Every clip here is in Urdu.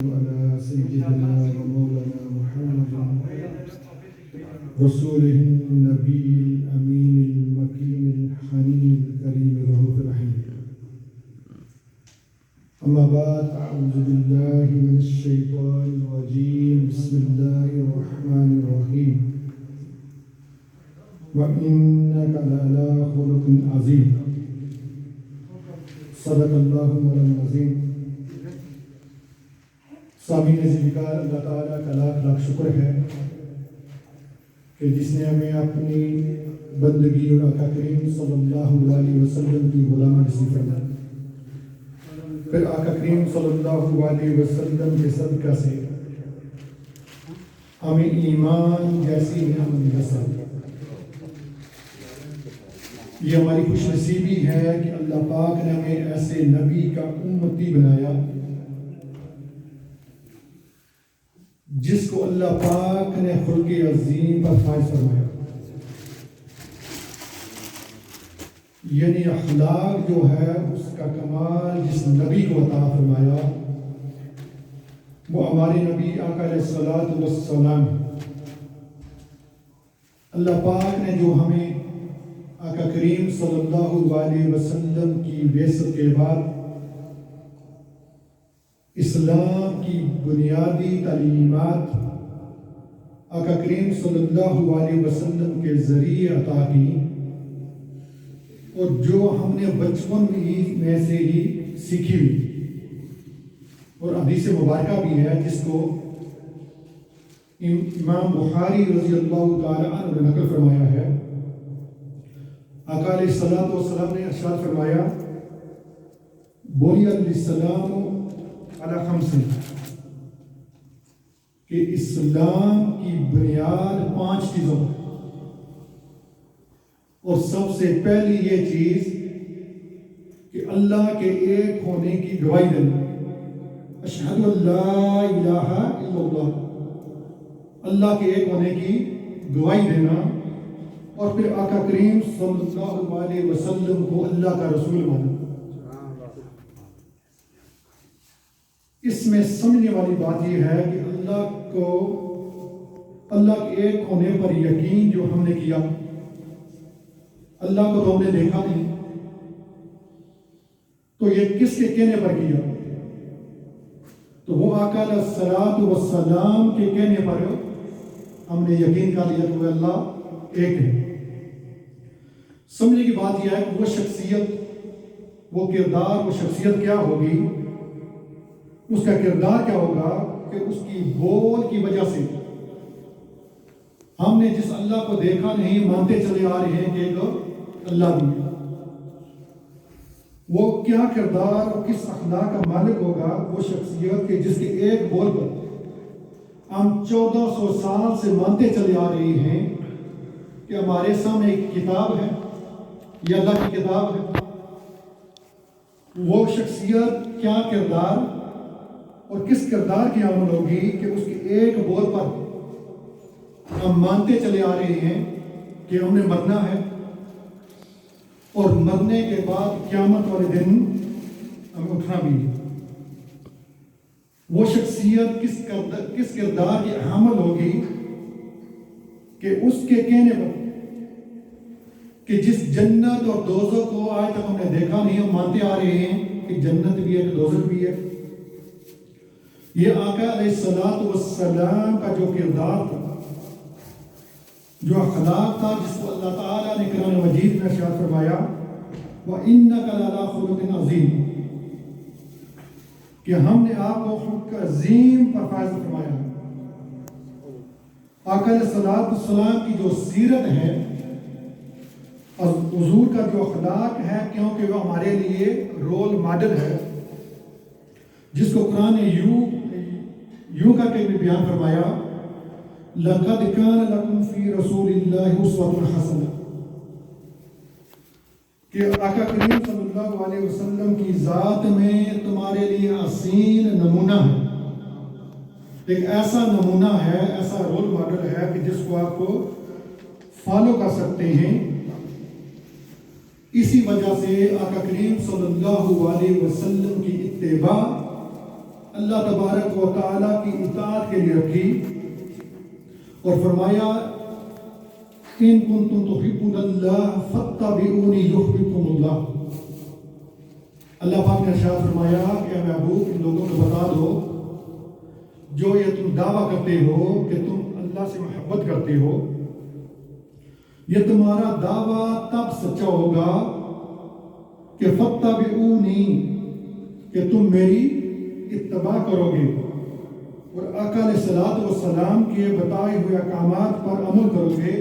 على سيدنا ومولانا محمد رسوله النبي الأمين المكين الحنين الكريم الرؤوف الرحيم. أما بعد، أعوذ بالله من الشيطان الرجيم. بسم الله الرحمن الرحيم. وإنك لعلى خلق عظيم. صدق الله مولانا العظيم. سامعین ذکر، اللہ تعالیٰ کا لاکھ لاکھ شکر ہے کہ جس نے ہمیں اپنی بندگی اور آقا کریم صلی اللہ علیہ وسلم کی غلامی نصیب فرمائی. پھر آقا کریم صلی اللہ علیہ وسلم کے صدقہ سے ہمیں ایمان جیسی نعمت نصیب. یہ ہماری خوش نصیبی ہے کہ اللہ پاک نے ہمیں ایسے نبی کا امتی بنایا جس کو اللہ پاک نے خلق عظیم پر فائز فرمایا. یعنی اخلاق جو ہے اس کا کمال جس نبی کو عطا فرمایا وہ ہمارے نبی آقا علیہ الصلوۃ والسلام. اللہ پاک نے جو ہمیں آقا کریم صلی اللہ علیہ وسلم کی بعثت کے بعد اسلام کی بنیادی تعلیمات آقا کریم صلی اللہ علیہ وسلم کے ذریعے عطا کی اور جو ہم نے بچپن میں سے ہی سیکھی ہوئی اور حدیث مبارکہ بھی ہے جس کو امام بخاری رضی اللہ تعالیٰ عنہ نے نقل فرمایا ہے. آقا علیہ الصلوۃ والسلام نے ارشاد فرمایا بنی الاسلام علی خمس، کہ اسلام کی بنیاد 5 چیزوں اور سب سے پہلی یہ چیز کہ اللہ کے ایک ہونے کی گواہی دینا. اشہد ان لا الہ الا اللہ، اللہ کے ایک ہونے کی گواہی دینا. اور پھر آقا کریم صلی اللہ علیہ وسلم کو اللہ کا رسول مانا. اس میں سمجھنے والی بات یہ ہے کہ اللہ کے ایک ہونے پر یقین جو ہم نے کیا، اللہ کو تو ہم نے دیکھا نہیں، تو یہ کس کے کہنے پر کیا؟ تو وہ آقا علیہ الصلوۃ والسلام کے کہنے پر ہم نے یقین کر لیا کہ وہ اللہ ایک ہے. سمجھنے کی بات یہ ہے کہ وہ شخصیت، وہ کردار، وہ شخصیت کیا ہوگی، اس کا کردار کیا ہوگا کہ اس کی بول کی وجہ سے ہم نے جس اللہ کو دیکھا نہیں مانتے چلے آ رہے ہیں کہ ایک اللہ بھی ہے. وہ کیا کردار اور کس اخلاق کا مالک ہوگا وہ شخصیت کہ جس کے ایک بول پر ہم 1400 سال سے مانتے چلے آ رہے ہیں کہ ہمارے سامنے ایک کتاب ہے، یہ اللہ کی کتاب ہے. وہ شخصیت کیا کردار اور کس کردار کی عمل ہوگی کہ اس کے ایک بول پر ہم مانتے چلے آ رہے ہیں کہ ہم نے مرنا ہے اور مرنے کے بعد قیامت والے دن ہمیں اٹھنا بھی ہے. وہ شخصیت کس کردار کی عمل ہوگی کہ اس کے کہنے پر کہ جس جنت اور دوزخ کو آج تک ہم نے دیکھا نہیں، ہم مانتے آ رہے ہیں کہ جنت بھی ہے کہ دوزخ بھی ہے. یہ آقا علیہ الصلوۃ والسلام کا جو کردار تھا، جو اخلاق تھا، جس کو اللہ تعالیٰ نے قرآن مجید میں ارشاد فرمایا وَإِنَّكَ لَعَلَىٰ خُلُقٍ عَظِيمٍ، کہ ہم نے آپ کو خلق عظیم پر فائز فرمایا. آقا علیہ الصلوۃ والسلام کی جو سیرت ہے اور حضور کا جو اخلاق ہے، کیونکہ وہ ہمارے لیے رول ماڈل ہے، جس کو قرآن نے یوں کا کہ بھی بیان فرمایا لَقَدْ كَانَ لَكُمْ فِي رَسُولِ اللَّهِ أُسْوَةٌ حَسَنَةٌ، کہ آقا کریم صلی اللہ علیہ وسلم کی ذات میں تمہارے لیے حسین نمونہ ہے. ایک ایسا نمونہ ہے، ایسا رول ماڈل ہے کہ جس کو آپ کو فالو کر سکتے ہیں. اسی وجہ سے آقا کریم صلی اللہ علیہ وسلم کی اتباع اللہ تبارک و تعالیٰ کی اطاعت کے لیے رکھی اور فرمایا ان کنتم تحبون اللہ فاتبعونی یحببکم اللہ. اللہ پاک نے ارشاد فرمایا کہ اے محبوب ان لوگوں کو بتا دو جو یہ تم دعویٰ کرتے ہو کہ تم اللہ سے محبت کرتے ہو، یہ تمہارا دعویٰ تب سچا ہوگا کہ فاتبعونی، کہ تم میری اتباع کرو گے اور آقا علیہ الصلوۃ والسلام کے بتائے ہوئے احکامات پر عمل کرو گے.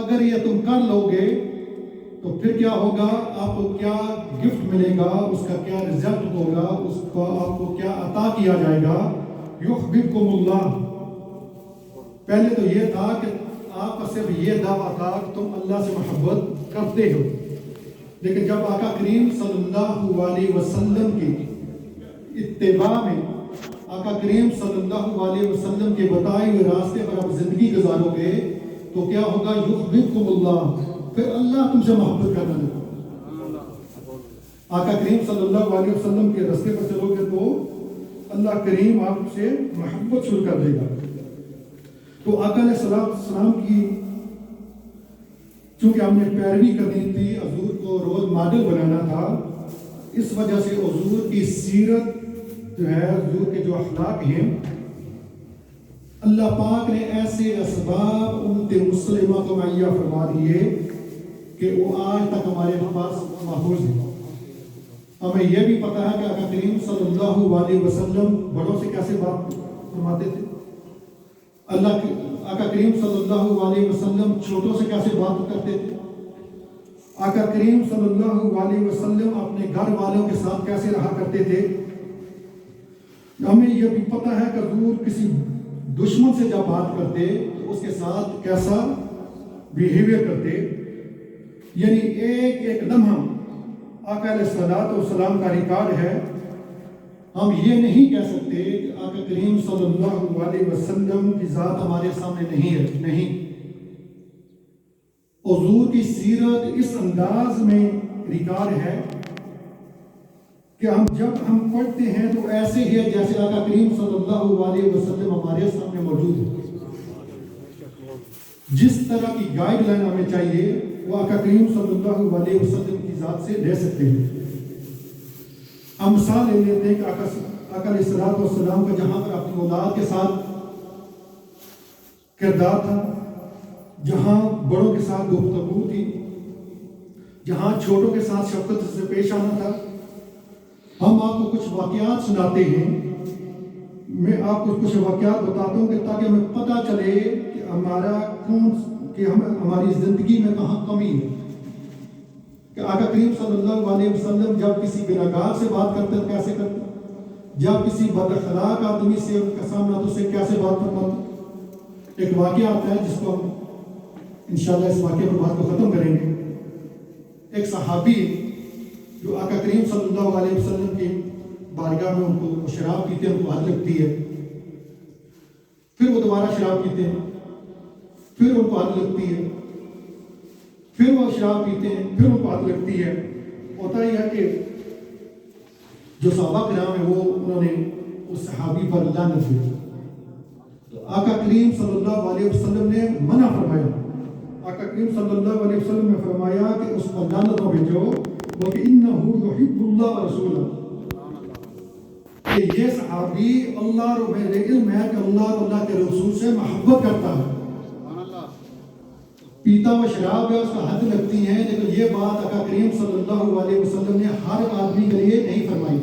اگر یہ تم کر لو گے تو پھر کیا ہوگا، آپ کو کیا گفٹ ملے گا، اس کا کیا رزلٹ ہوگا، اس کو آپ کو کیا عطا کیا جائے گا. یحببکم اللہ. پہلے تو یہ تھا کہ آپ کا صرف یہ دعویٰ تھا کہ تم اللہ سے محبت کرتے ہو، لیکن جب آقا کریم صلی اللہ علیہ وسلم کی اتباع میں آقا کریم صلی اللہ علیہ وسلم کے بتائے ہوئے راستے پر آپ زندگی گزارو گے تو کیا ہوگا، یحببکم اللہ، پھر اللہ تم سے محبت کرنا لگے. آقا کریم صلی اللہ علیہ وسلم کے راستے پر چلو گے تو اللہ کریم آپ سے محبت شروع کر دے گا. تو آقا علیہ السلام کی چونکہ ہم نے پیروی کرنی تھی، حضور کو رول ماڈل بنانا تھا، اس وجہ سے حضور کی سیرت جو ہے، حضور کے جو اخلاق ہیں، اللہ پاک نے ایسے اسباب امت مسلمہ کو مہیا فرما دیے کہ وہ آج تک ہمارے پاس محفوظ ہیں. ہمیں یہ بھی پتہ ہے کہ آقا کریم صلی اللہ علیہ وسلم بڑوں سے کیسے بات فرماتے تھے، آقا کریم صلی اللہ علیہ وسلم چھوٹوں سے کیسے بات کرتے تھے، آقا کریم صلی اللہ علیہ وسلم اپنے گھر والوں کے ساتھ کیسے رہا کرتے تھے. ہمیں یہ بھی پتہ ہے کہ حضور کسی دشمن سے جب بات کرتے تو اس کے ساتھ کیسا بیہیویئر کرتے. یعنی ایک ایک لمحہ آقا علیہ الصلوۃ والسلام کا ریکارڈ ہے. ہم یہ نہیں کہہ سکتے کہ آقا کریم صلی اللہ علیہ وسلم کی ذات ہمارے سامنے نہیں ہے. نہیں، حضور کی سیرت اس انداز میں ریکارڈ ہے کہ جب ہم پڑھتے ہیں تو ایسے ہی ہے جیسے آقا کریم صلی اللہ علیہ وسلم ہمارے سامنے موجود ہے. جس طرح کی گائیڈ لائن ہمیں چاہیے وہ آقا کریم صلی اللہ علیہ وسلم کی ذات سے لے سکتے ہیں. ہم مثال لے لیتے ہیں کہ آقا علیہ الصلوۃ والسلام کا جہاں پر اپنی اولاد کے ساتھ کردار تھا، جہاں بڑوں کے ساتھ گفتگو تھی، جہاں چھوٹوں کے ساتھ شفقت سے پیش آنا تھا. ہم آپ کو کچھ واقعات سناتے ہیں، میں آپ کو کچھ واقعات بتاتا ہوں کہ تاکہ ہمیں پتہ چلے کہ ہماری زندگی میں کہاں کمی ہے. کہ آقا کریم صلی اللہ علیہ وسلم جب کسی گناہگار سے بات کرتے ہیں کیسے کرتے، جب کسی بد اخلاق آدمی سے ان کا سامنا تو اسے کیسے بات کرتے. ایک واقعہ آتا ہے جس کو ہم انشاءاللہ اس واقعے پر بات کو ختم کریں گے. ایک صحابی جو آقا کریم صلی اللہ علیہ وسلم کی بارگاہ میں ان کو شراب پیتے ہیں، ان کو حد لگتی ہے، پھر وہ دوبارہ شراب پیتے ہیں، پھر ان کو حد لگتی ہے، پھر وہ شراب پیتے ہیں، پھر ان کو حد لگتی ہے. ہوتا یہ ہے کہ جو صحابہ کرام ہیں وہ انہوں نے اس صحابی پر لعنت دی. تو آقا کریم صلی اللہ علیہ وسلم نے منع فرمایا. آقا کریم صلی اللہ علیہ وسلم نے فرمایا کہ اس پر لعنت نہ بھیجو، بلکہ انہو یحب اللہ و رسولہ، کہ یہ صحابی اللہ اور میرے علم ہے کہ اللہ اور اللہ کے رسول سے محبت کرتا ہے. پیتا ہوا شراب ہے، اس کا حد لگتی ہے، لیکن یہ بات آقا کریم صلی اللہ علیہ وسلم نے ہر آدمی کے لیے نہیں فرمائی.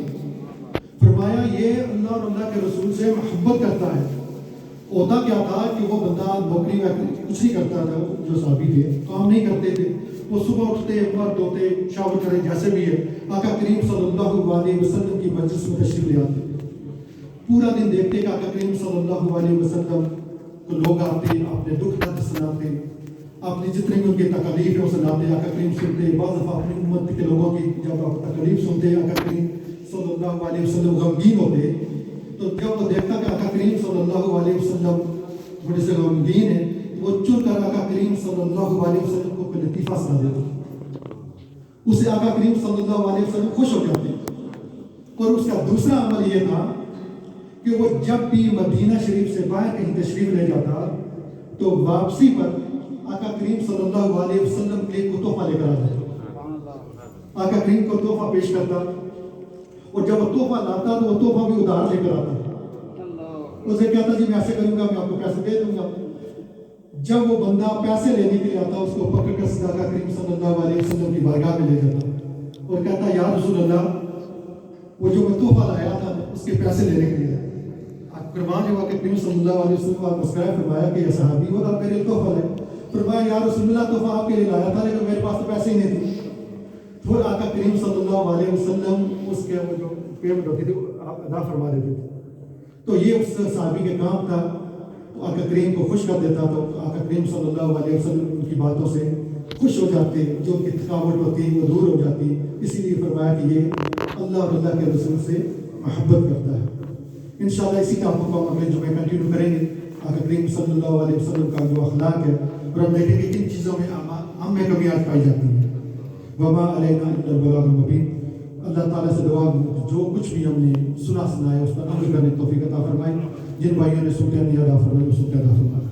فرمایا یہ اللہ اور اللہ کے رسول سے محبت کرتا ہے. ہوتا کیا تھا کہ وہ بندہ نوکری میں کچھ نہیں کرتا تھا، جو صحابی تھے کام نہیں کرتے تھے، وہ صبح اٹھتے مرد دھوتے شاور کرے جیسے بھی ہے، آقا کریم صلی اللہ علیہ وسلم کی مجلس میں تشریف لے آتے. پورا دن دیکھتے کہ آقا کریم صلی اللہ علیہ وسلم کو لوگ آتے، اپنے دکھ درد سناتے، اپنی جتنے بھی ان کی تکلیف ہے وہ سناتے. آقا کریم سنتے. بعض دفعہ اپنی امت کے لوگوں کی جب آپ تکلیف سنتے آقا کریم صلی اللہ علیہ وسلم غمگین ہوتے، تو جب وہ دیکھتا کہ آقا کریم صلی اللہ علیہ وسلم بڑے سے غمگین ہیں، وہ چل کر آقا کریم صلی اللہ علیہ وسلم کو کوئی لطیفہ سنا دیتا. اسے آقا کریم صلی اللہ علیہ وسلم خوش ہو جاتے. اور اس کا دوسرا عمل یہ تھا کہ وہ جب بھی مدینہ شریف سے باہر کہیں تشریف لے جاتا تو واپسی پر آقا کریم صلی اللہ علیہ وسلم کے لیے تحفہ لے کر آتا، آقا کریم کو تحفہ پیش کرتا، اور جب وہ تحفہ لاتا تو وہ تحفہ بھی ادھار لے کر آتا، اسے کہتا جی میں ایسے کروں گا، میں آپ کو پیسے دے دوں گا۔ جب وہ بندہ پیسے لینے کے لیے آتا، اس کو پکڑ کر آقا کریم صلی اللہ علیہ وسلم کی بارگاہ میں لے جاتا اور کہتا یا رسول اللہ، وہ جو میں تحفہ لایا تھا اس کے پیسے لینے کے لیے فرمان ہوا کہ کریم صلی اللہ علیہ وسلم آپ مسکرائے، فرمایا کہ یہ صحابی وہ آپ میرے لیے تحفہ لائے، فرمایا یا رسول اللہ تحفہ آپ کے لیے لایا تھا لیکن میرے پاس تو پیسے ہی نہیں تھے۔ پھر آقا کریم صلی اللہ علیہ وسلم اس کے وہ جو پیمنٹ ہوتی تھی آپ ادا فرما دیتے تھے۔ تو یہ اس صحابی کے کام تھا، تو آقا کریم کو خوش کر دیتا، تو آقا کریم صلی اللہ علیہ وسلم ان کی باتوں سے خوش ہو جاتے، جو ان کی تھکاوٹ ہوتی وہ دور ہو جاتی۔ اسی لیے فرمایا کہ یہ اللہ اور اللہ کے رسول سے محبت کرتا ہے۔ انشاءاللہ اسی ٹاپک کو ہم اگلے جمعے کنٹینیو کریں گے، آقا کریم صلی اللہ علیہ وسلم کا جو اخلاق ہے، اور ہم دیکھیں گے کن چیزوں میں ہم میں کمیاں پائی جاتی ہیں۔ وما علینا الا البلاغ المبین۔ اللہ تعالیٰ سے دعا جو کچھ بھی ہم نے سنا ہے اس پر عمل کرنے کی توفیق عطا فرمائے، جن بھائیوں نے سوچا نہیں ادا فرمائے وہ سوچا ادا فرمائے۔